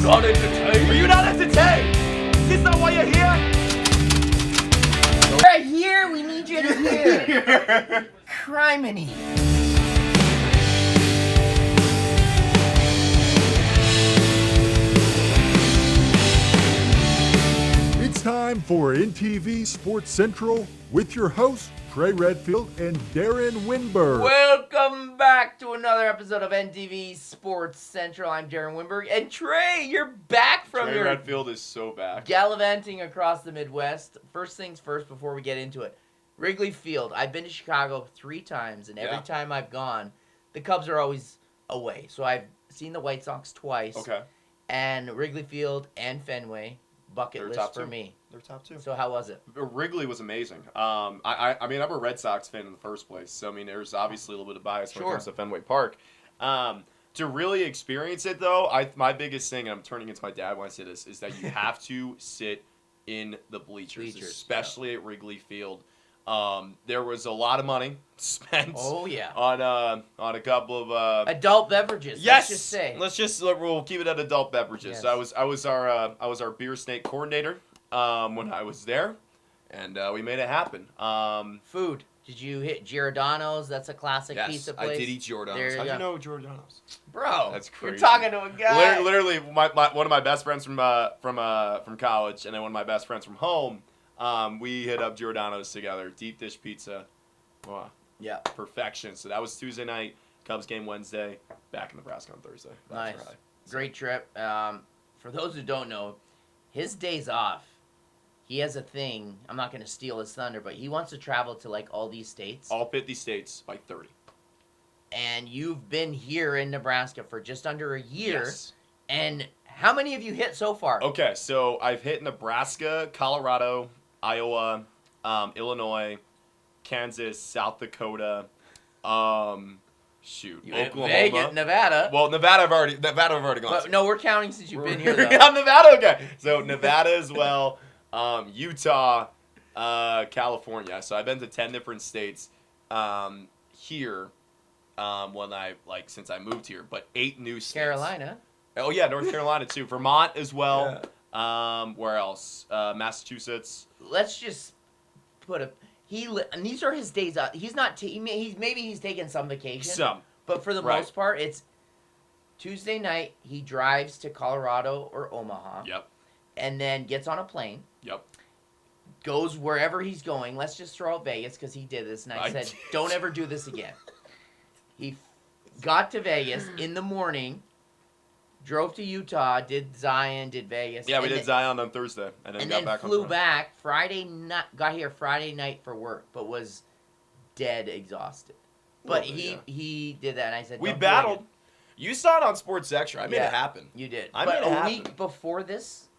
not entertained? Are you not entertained? Is this not why you're here? Right here, we need you to hear. Criminy. It's time for NTV Sports Central with your hosts, Trey Redfield and Darren Winberg. Welcome back to another episode of NTV Sports Central. I'm Darren Winberg. And Trey, you're back from Trey your Redfield is so back. gallivanting across the Midwest. First things first before we get into it. Wrigley Field. I've been to Chicago 3 times, and every time I've gone, the Cubs are always away. So I've seen the White Sox twice. Okay. And Wrigley Field and Fenway, bucket They're list top for two. me. They're top 2. So how was it? Wrigley was amazing. I mean, I'm a Red Sox fan in the first place, so I mean, there's obviously a little bit of bias when it comes to Fenway Park. To really experience it, though, my biggest thing, and I'm turning into my dad when I say this, is that you have to sit in the bleachers especially at Wrigley Field. There was a lot of money spent. Oh yeah. On a couple of adult beverages. Yes. Let's just say. We'll keep it at adult beverages. Yes. I was our beer snake coordinator when I was there, and we made it happen. Food. Did you hit Giordano's? That's a classic pizza place. I did eat Giordano's. There you How'd go. you know Giordano's? Bro, That's crazy. You're talking to a guy. Literally, one of my best friends from college, and then one of my best friends from home. We hit up Giordano's together. Deep dish pizza. Wow. Yeah. Perfection. So that was Tuesday night. Cubs game Wednesday. Back in Nebraska on Thursday. Nice. Great trip. For those who don't know, his days off, he has a thing. I'm not going to steal his thunder, but he wants to travel to like all these states. All 50 states by 30. And you've been here in Nebraska for just under a year. Yes. And how many have you hit so far? Okay, so I've hit Nebraska, Colorado, Iowa, Illinois, Kansas, South Dakota, Oklahoma. Vegas, Nevada. Well, Nevada I've already gone But to. no, we're counting since you've been here, though. Yeah, Nevada, okay. So Nevada as well, Utah, California. So I've been to 10 different states here since I moved here, but 8 new states. Carolina. Oh, yeah, North Carolina, too. Vermont as well. Yeah. Where else? Massachusetts. Let's just put and these are his days out. He's not. Maybe he's taking some vacation. Some. But for the most part, it's Tuesday night. He drives to Colorado or Omaha. Yep. And then gets on a plane. Yep. Goes wherever he's going. Let's just throw out Vegas because he did this, and I said, don't ever do this again. He got to Vegas in the morning. Drove to Utah, did Zion, did Vegas. Yeah, we did Zion on Thursday, and then got back on flew back Friday night. Got here Friday night for work, but was dead exhausted. But he did that, and I said, we battled. You saw it on Sports Extra. I made it happen. You did. But a week before this,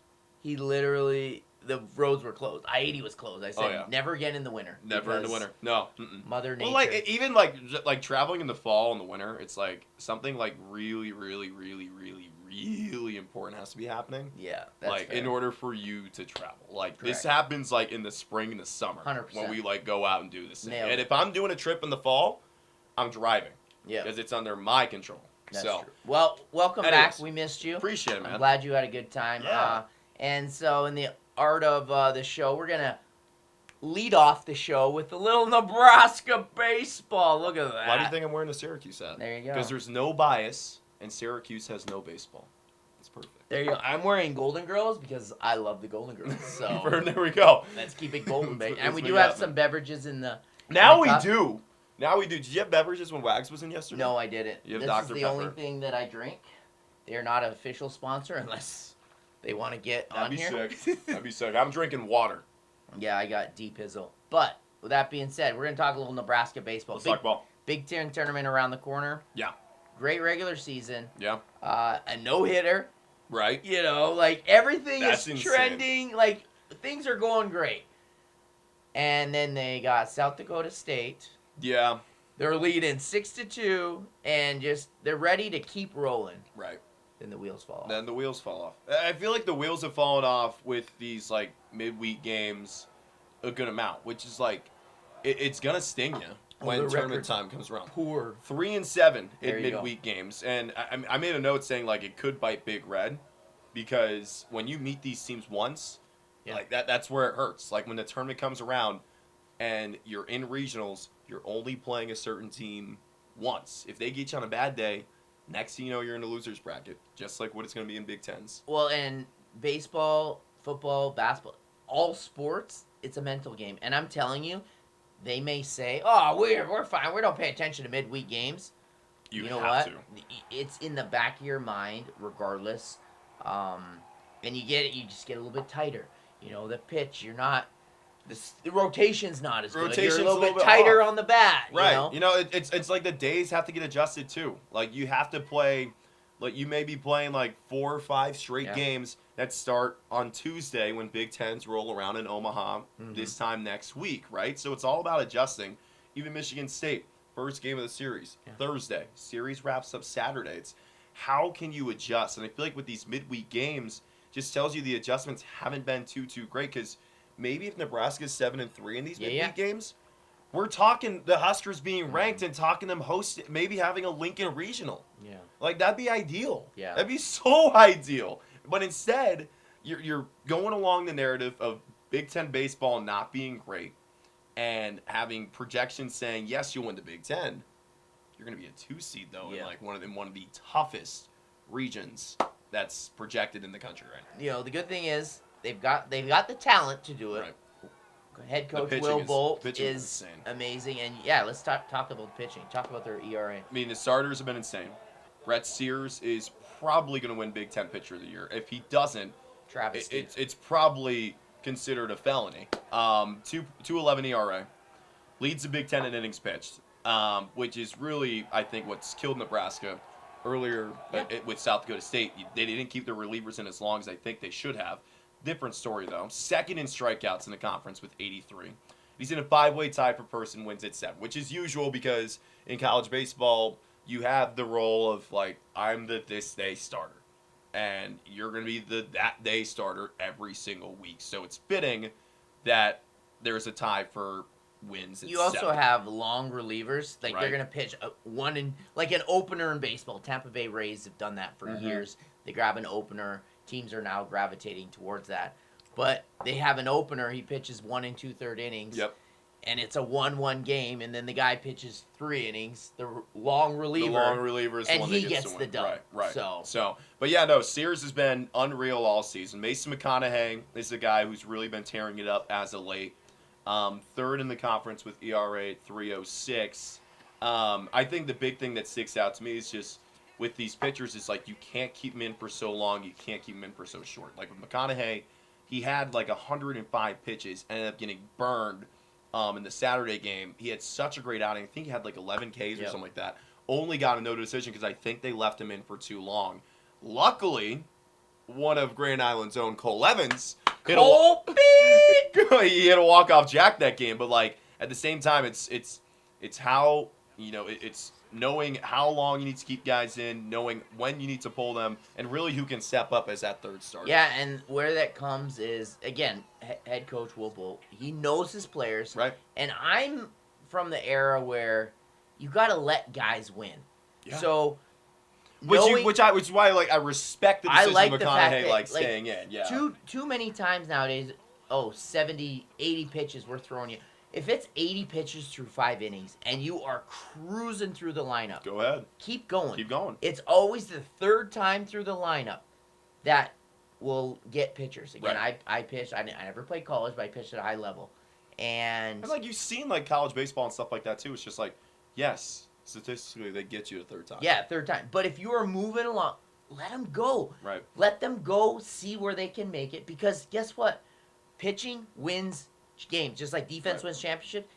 he literally the roads were closed. I-80 was closed. I said, never again in the winter. Never in the winter. No. Mother Nature. Well, even like traveling in the fall and the winter, it's like something like really, really, really, really, really important has to be happening. Yeah, that's like fair. In order for you to travel. Like Correct. This happens like in the spring and the summer 100%. when we like go out and do this thing. Nailed And it. if I'm doing a trip in the fall, I'm driving. Yeah, because it's under my control. That's true. Well, welcome back. We missed you. Appreciate it, man. I'm glad you had a good time. Yeah. And so in the art of the show, we're gonna lead off the show with a little Nebraska baseball. Look at that. Why do you think I'm wearing a Syracuse hat? There you go. Because there's no bias, and Syracuse has no baseball. It's perfect. There you go. I'm wearing Golden Girls because I love the Golden Girls. So there we go. Let's keep it golden, baby. And we what do we have got, some beverages in the. Now we cup. do. Now we do. Did you have beverages when Wags was in yesterday? No, I didn't. You have This Dr. is the Pepper. only thing that I drink. They are not an official sponsor unless they want to get on here. That'd be sick. That'd be sick. I'm drinking water. Yeah, I got Deep Hizzle. But with that being said, we're gonna talk a little Nebraska baseball. Let's talk ball. Big tournament around the corner. Yeah. Great regular season. Yeah. A no-hitter. Right. You know, like everything That's is insane. trending. Like things are going great. And then they got South Dakota State. Yeah. They're leading 6-2, and just they're ready to keep rolling. Right. Then the wheels fall off. Then the wheels fall off. I feel like the wheels have fallen off with these like midweek games a good amount, which is like it's gonna sting you when the tournament record's time comes around. Poor. 3-7 There in you go. midweek games, and I made a note saying like it could bite Big Red because when you meet these teams once, like that's where it hurts. Like when the tournament comes around and you're in regionals, you're only playing a certain team once. If they get you on a bad day, next thing you know, you're in the losers bracket, just like what it's going to be in Big Tens. Well, and baseball, football, basketball, all sports, it's a mental game. And I'm telling you, they may say, "Oh, we're fine. We don't pay attention to midweek games." You know what? It's in the back of your mind, regardless. And you just get a little bit tighter. You know, the pitch, the rotation's not as good. You're a little bit tighter on the bat. Right. It's like the days have to get adjusted too. Like you have to play, like you may be playing like 4 or 5 straight games that start on Tuesday when Big Tens roll around in Omaha this time next week, right? So it's all about adjusting. Even Michigan State, first game of the series, Thursday. Series wraps up Saturday. It's how can you adjust? And I feel like with these midweek games, just tells you the adjustments haven't been too great because maybe if Nebraska's 7-3 in these midweek games, we're talking the Huskers being ranked and talking them maybe having a Lincoln regional. Yeah, like that'd be ideal. Yeah, that'd be so ideal. But instead, you're going along the narrative of Big Ten baseball not being great and having projections saying yes, you'll win the Big Ten. You're going to be a 2 seed though, in like one of the toughest regions that's projected in the country right now. You know, the good thing is they've got the talent to do it. Right. Head coach Will Bolt is amazing, and let's talk about pitching. Talk about their ERA. I mean, the starters have been insane. Brett Sears is probably going to win Big Ten Pitcher of the Year. If he doesn't, it's probably considered a felony. 2.11 ERA, leads the Big Ten in innings pitched, which is really I think what's killed Nebraska. Earlier with South Dakota State, they didn't keep their relievers in as long as I think they should have. Different story, though. Second in strikeouts in the conference with 83. He's in a 5-way tie for person, wins at 7, which is usual because in college baseball, you have the role of, like, I'm the this day starter. And you're going to be the that day starter every single week. So it's fitting that there's a tie for wins at 7. You also have long relievers. Like, they're going to pitch like an opener in baseball. Tampa Bay Rays have done that for years. They grab an opener. Teams are now gravitating towards that. But they have an opener. He pitches 1 2/3 innings. Yep. And it's a 1-1 game. And then the guy pitches 3 innings. The long reliever. The long reliever is the one that gets the dub. Right. So, but yeah, no, Sears has been unreal all season. Mason McConaughey is the guy who's really been tearing it up as of late. Third in the conference with ERA at 3.06. I think the big thing that sticks out to me is just with these pitchers is like you can't keep them in for so long, you can't keep them in for so short. Like with McConaughey, he had like 105 pitches, ended up getting burned in the Saturday game. He had such a great outing. I think he had like 11 Ks or something like that. Only got a no decision because I think they left him in for too long. Luckily, one of Grand Island's own Cole Evans he hit a walk-off jack that game, but like at the same time, it's how it's knowing how long you need to keep guys in, knowing when you need to pull them, and really who can step up as that third starter. Yeah, and where that comes is again, head coach Will Bolt. He knows his players, right? And I'm from the era where you got to let guys win. Yeah. So. Which is why like I respect the decision of McConaughey staying in. Yeah. Too many times nowadays, 70, 80 pitches we're throwing you. If it's 80 pitches through 5 innings and you are cruising through the lineup, go ahead. Keep going. Keep going. It's always the third time through the lineup that will get pitchers. Again, right. I pitched. I never played college, but I pitched at a high level. And like you've seen like college baseball and stuff like that too. It's just like, yes. Statistically, they get you a third time. Yeah, third time. But if you are moving along, let them go. Right. Let them go, see where they can make it. Because guess what? Pitching wins games. Just like defense wins championship.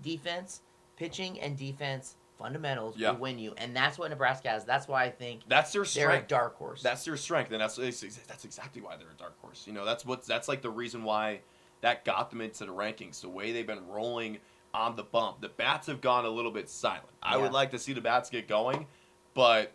Defense, pitching, and defense fundamentals will win you. And that's what Nebraska has. That's why I think that's their strength. They're a dark horse. That's their strength, and that's exactly why they're a dark horse. You know, that's like the reason why that got them into the rankings. The way they've been rolling on the bump. The bats have gone a little bit silent. I would like to see the bats get going, but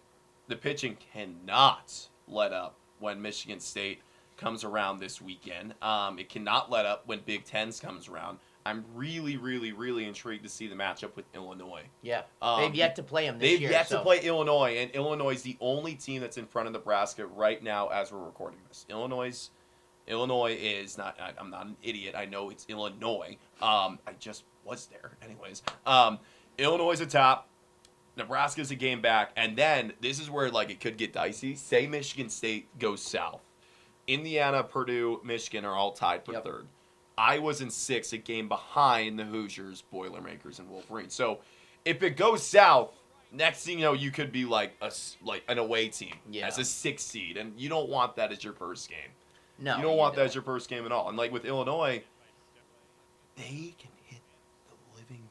the pitching cannot let up when Michigan State comes around this weekend. It cannot let up when Big Tens comes around. I'm really, really, really intrigued to see the matchup with Illinois. Yeah. They've yet to play them this year. They've yet to play Illinois, and Illinois is the only team that's in front of Nebraska right now as we're recording this. Illinois is not. I'm not an idiot. I know it's Illinois. I just was there, anyways. Illinois is atop. Nebraska's a game back, and then this is where it could get dicey. Say Michigan State goes south. Indiana, Purdue, Michigan are all tied for third. Iowa's in 6th, a game behind the Hoosiers, Boilermakers, and Wolverines. So if it goes south, next thing you know, you could be like an away team as a 6th seed, and you don't want that as your first game. No, you don't want that as your first game at all. And with Illinois, they can hit the living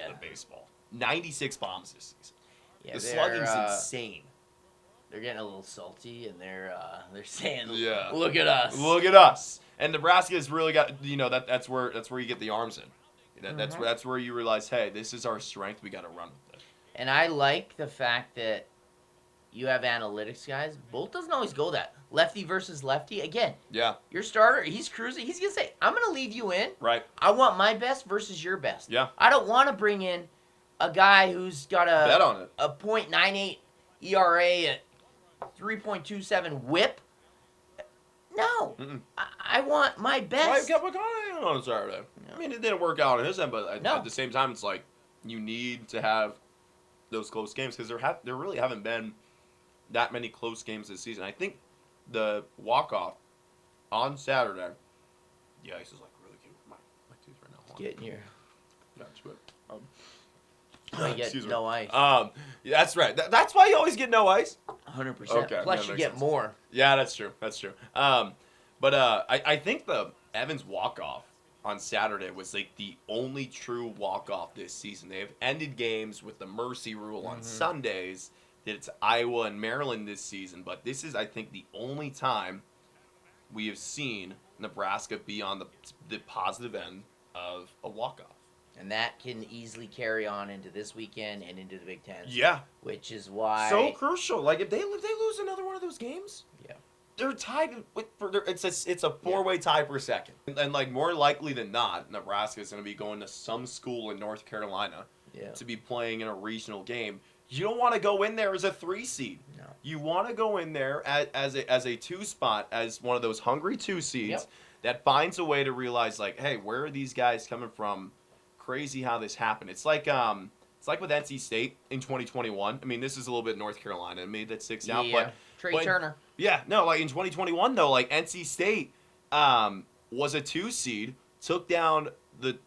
out of baseball. 96 bombs this season. Yeah, the slugging's insane. They're getting a little salty, and they're saying, Yeah. "Look at us, look at us." And Nebraska's really got that's where you get the arms in. That's where you realize, hey, this is our strength. We got to run with it. And I like the fact that you have analytics guys. Bolt doesn't always go that lefty versus lefty. Again, your starter, he's cruising. He's gonna say, "I'm gonna leave you in. Right. I want my best versus your best. Yeah. I don't want to bring in a guy who's got bet on it. a .98 ERA at 3.27 WHIP. No, I want my best. Well, what got on Saturday? I mean, it didn't work out on his end, but at the same time, it's you need to have those close games because there really haven't been that many close games this season. I think the walk-off on Saturday, the ice is really cute. My tooth right now. Getting here. Excuse me. No ice. Yeah, that's right. That's why you always get no ice. 100%. Okay, Plus, you get more. Yeah, that's true. That's true. But I think the Evans walk-off on Saturday was the only true walk-off this season. They have ended games with the mercy rule on Sundays. Did it to Iowa and Maryland this season, but this is, I think, the only time we have seen Nebraska be on the positive end of a walk-off. And that can easily carry on into this weekend and into the Big Ten. Yeah. Which is why... So crucial. If they lose another one of those games, they're tied it's a four-way tie for second. And more likely than not, Nebraska is going to be going to some school in North Carolina to be playing in a regional game. You don't want to go in there as a 3 seed. No. You want to go in there as a 2 spot, as one of those hungry 2 seeds that finds a way to realize, hey, where are these guys coming from? Crazy how this happened. It's like with NC State in 2021. I mean, this is a little bit North Carolina. It made that 6 out, but Trey Turner. Yeah, no, in 2021 though, NC State was a 2 seed, took down the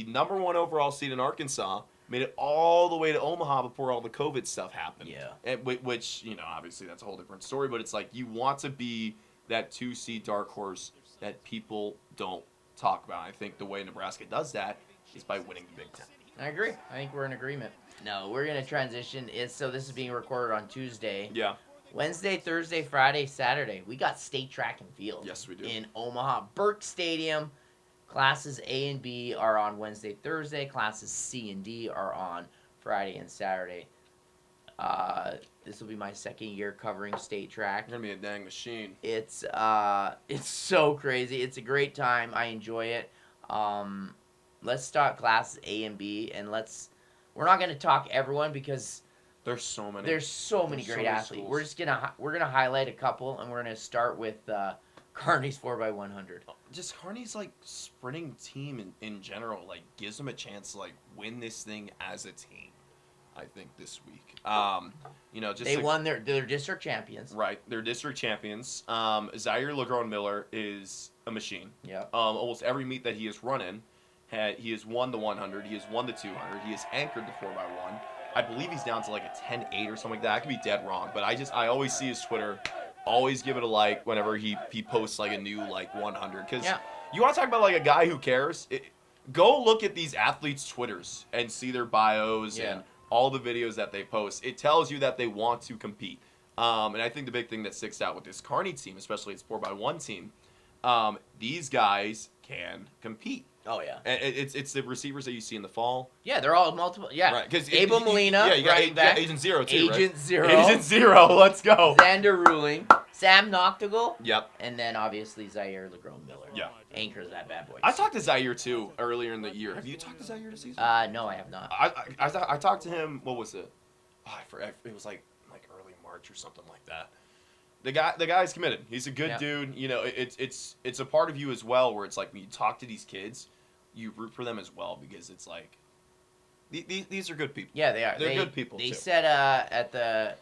number 1 overall seed in Arkansas, made it all the way to Omaha before all the COVID stuff happened. Yeah. And, which, obviously that's a whole different story, but it's you want to be that 2 seed dark horse that people don't talk about. I think the way Nebraska does that is by winning the Big Ten. I agree. I think we're in agreement. No, we're going to transition. So this is being recorded on Tuesday. Yeah. Wednesday, Thursday, Friday, Saturday. We got state track and field. Yes, we do. In Omaha. Burke Stadium. Classes A and B are on Wednesday, Thursday. Classes C and D are on Friday and Saturday. This will be my second year covering state track. You're going to be a dang machine. It's so crazy. It's a great time. I enjoy it. Let's start classes A and B, and we're not going to talk everyone because there's so many. There's so many great athletes. Schools. We're gonna highlight a couple, and we're gonna start with Kearney's 4x100. Just Kearney's sprinting team in general gives them a chance to win this thing as a team. I think this week. They won their district champions. Right, they're district champions. Zaire LeGrone-Miller is a machine. Yeah. Almost every meet that he has run in, he has won the 100. He has won the 200. He has anchored the 4x1. I believe he's down to a 10-8 or something like that. I could be dead wrong, but I always see his Twitter. Always give it a like whenever he posts a new 100. Because you want to talk about a guy who cares. Go look at these athletes' Twitters and see their bios and all the videos that they post. It tells you that they want to compete. And I think the big thing that sticks out with this Kearney team, especially its 4x1 team, these guys can compete. Oh, yeah. And it's the receivers that you see in the fall. Yeah, they're all multiple. Yeah. Right. Because Abel Molina, you got running back. Agent Zero, too, Agent right? Zero. Agent Zero. Let's go. Xander Ruling. Sam Noctegal. Yep. And then, obviously, Zaire LeGrone-Miller. Yeah. anchors that bad boy. I talked to Zaire too earlier in the year. Have you talked to Zaire this season? No, I have not. I talked to him. What was it? Oh, I forget. It was like early March or something like that. The guy's committed. He's a good dude. You know, it's a part of you as well where it's like when you talk to these kids, you root for them as well because it's like these are good people. Yeah, they are. They're good people. They too. said at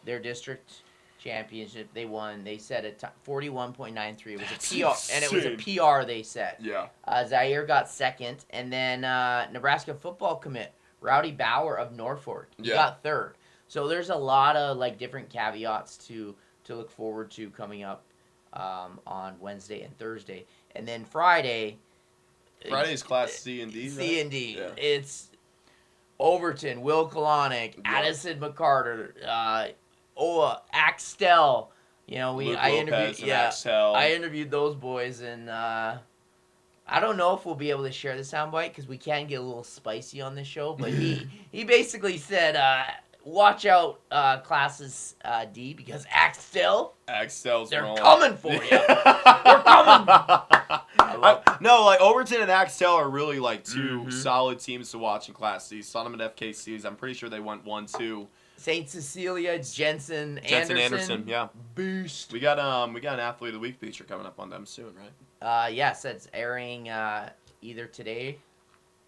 their district championship they won. They said a 41.93. It was That's a PR, and it was a PR. They said. Yeah. Zaire got second, and then Nebraska football commit Rowdy Bauer of Norfolk got third. So there's a lot of like different caveats to look forward to coming up on Wednesday and Thursday, and then Friday. Friday's Class C and D. C and D. Yeah. It's Overton, Will Kalanick, Yeah. Addison McCarter, Axtell. You know, Luke I Lopez interviewed. and Yeah, Axtell. I interviewed those boys, and I don't know if we'll be able to share the soundbite because we can get a little spicy on this show. But he basically said, "Watch out, classes D, because Axtell's they're rolling. coming for you. They're coming." No, like Overton and Axtell are really like two solid teams to watch in Class C. Saw them at FKCs. I'm pretty sure they went 1-2. St. Cecilia, Jensen Anderson, yeah. Beast. We got an Athlete of the Week feature coming up on them soon, right? Yes, it's airing either today,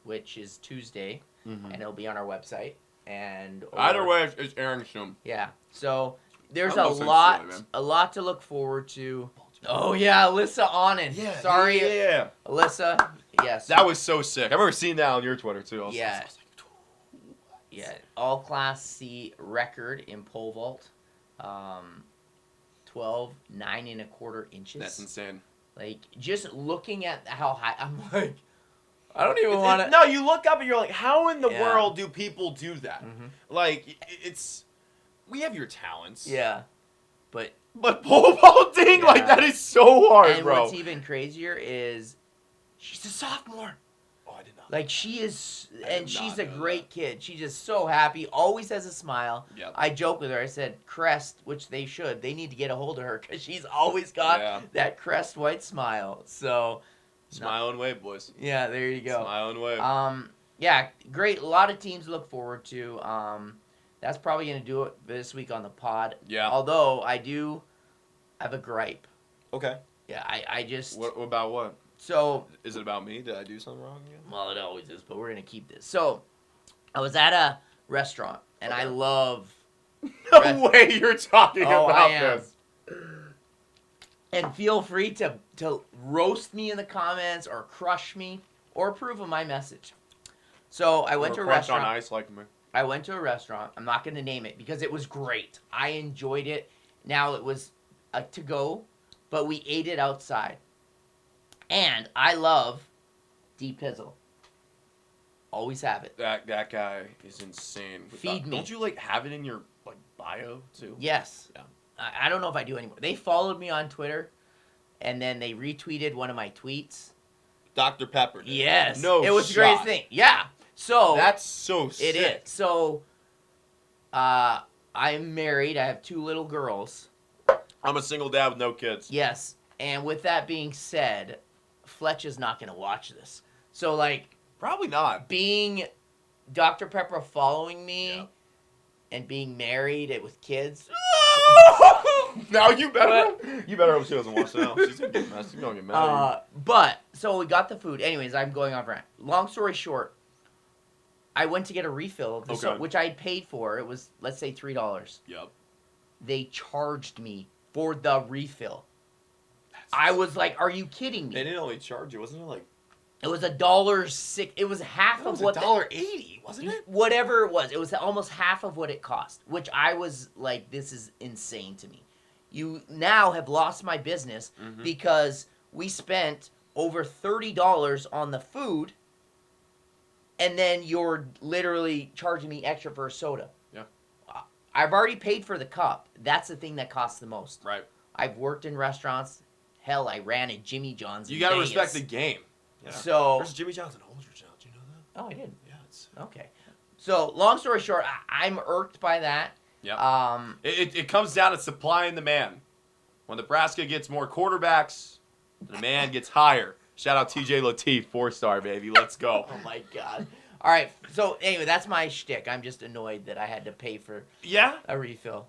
which is Tuesday, and it'll be on our website. Either way, it's airing soon. Yeah. So there's I'm a also lot, silly, man. a lot to look forward to. Oh yeah, Alyssa Onen. Yeah. Sorry, Yeah. Alyssa. Yes. That was so sick. I've ever seen that on your Twitter too. I was Yeah. like, Yeah, all Class C record in pole vault, 12, 9.25 inches. that's insane. Like, just looking at how high, I'm like, I don't even want to. No, you look up and you're like, how in the Yeah. world do people do that? Like, we have your talents. Yeah, but pole vaulting, Yeah. like, that is so hard, and bro. what's even crazier is she's a sophomore. Oh, I did not. Like, she is, I and did she's not a know great kid. She's just so happy, always has a smile. Yep. I joke with her. I said, Crest, which they need to get a hold of her because she's always got that Crest white smile. So, Smile and wave, boys. yeah, there you go. Smile and wave. Yeah, great. A lot of teams to look forward to. That's probably going to do it this week on the pod. Yeah. Although, I do have a gripe. Okay. Yeah, I just... What about what? So... Is it about me? Did I do something wrong again? Well, it always is, but we're going to keep this. So, I was at a restaurant, and I love... No way you're talking about I am. this. And feel free to roast me in the comments or crush me or approve of my message. So, I went to a restaurant. on ice like me. I went to a restaurant. I'm not going to name it because it was great. I enjoyed it. Now, it was a to-go, but we ate it outside. And I love Deep Pizzle. Always have it. That guy is insane. Feed me. Don't you like have it in your like bio too? Yes. Yeah. I don't know if I do anymore. They followed me on Twitter, and then they retweeted one of my tweets. Dr. Pepper. Did. Yes. No It was shot. the greatest thing. Yeah. So That's so sick. it is. So I'm married. I have 2 little girls. I'm a single dad with no kids. Yes. And with that being said, Fletch is not going to watch this. So, like, Probably not. being Dr. Pepper following me and being married with kids. Now you better hope she doesn't watch now. She's gonna get mad. She's gonna get mad. But, so we got the food. Anyways, I'm going off rant. Long story short, I went to get a refill of the soda, which I paid for. It was, let's say, $3. Yep. They charged me for the refill. I was like, are you kidding me? They didn't only charge you, wasn't it? Like It was $1.06. It was half of what $1.80, wasn't it? whatever it was. It was almost half of what it cost, which I was like, this is insane to me. You now have lost my business because we spent over $30 on the food, and then you're literally charging me extra for a soda. Yeah. I've already paid for the cup. That's the thing that costs the most. Right. I've worked in restaurants. Hell, I ran at Jimmy John's. You gotta respect the game. Yeah. So there's Jimmy John's in Holdridge now. Do you know that? Oh, I did. Yeah, it's Okay. So, long story short, I'm irked by that. yeah. It comes down to supply and demand. When Nebraska gets more quarterbacks, the demand gets higher. Shout out TJ Lateef, 4-star, baby. Let's go. Oh, my God. All right. So, anyway, that's my shtick. I'm just annoyed that I had to pay for a refill.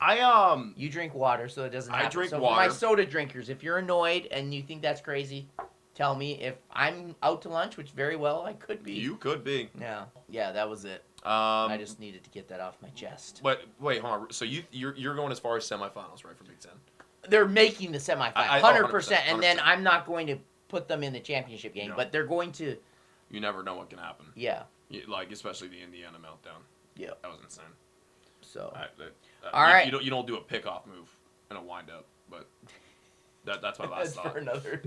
You drink water, so it doesn't happen. I drink so water. For my soda drinkers, if you're annoyed and you think that's crazy, tell me. If I'm out to lunch, which very well I could be. You could be. Yeah, that was it. I just needed to get that off my chest. But wait, hold on. So you're going as far as semifinals, right, for Big Ten? They're making the semifinals, 100%, and then 100%. I'm not going to put them in the championship game, but they're going to. You never know what can happen. Yeah. Like especially the Indiana meltdown. Yeah. That was insane. So. All right. You don't do a pickoff move and a wind up, but that's my last thought. For another.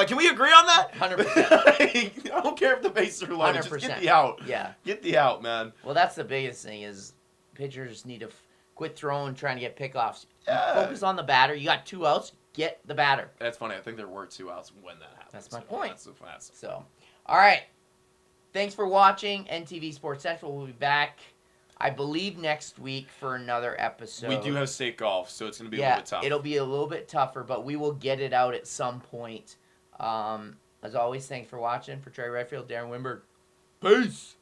Can we agree on that? 100%. I don't care if the bases are loaded. 100%. Just get the out. Yeah. Get the out, man. Well, that's the biggest thing is pitchers need to quit throwing, trying to get pickoffs. Yeah. Focus on the batter. You got 2 outs. Get the batter. That's funny. I think there were 2 outs when that happened. That's my point. That's So, all right. Thanks for watching. NTV Sports Central will be back, I believe, next week for another episode. We do have state golf, so it's going to be a little bit tough. It'll be a little bit tougher, but we will get it out at some point. As always, thanks for watching. For Trey Redfield, Darren Winberg. Peace.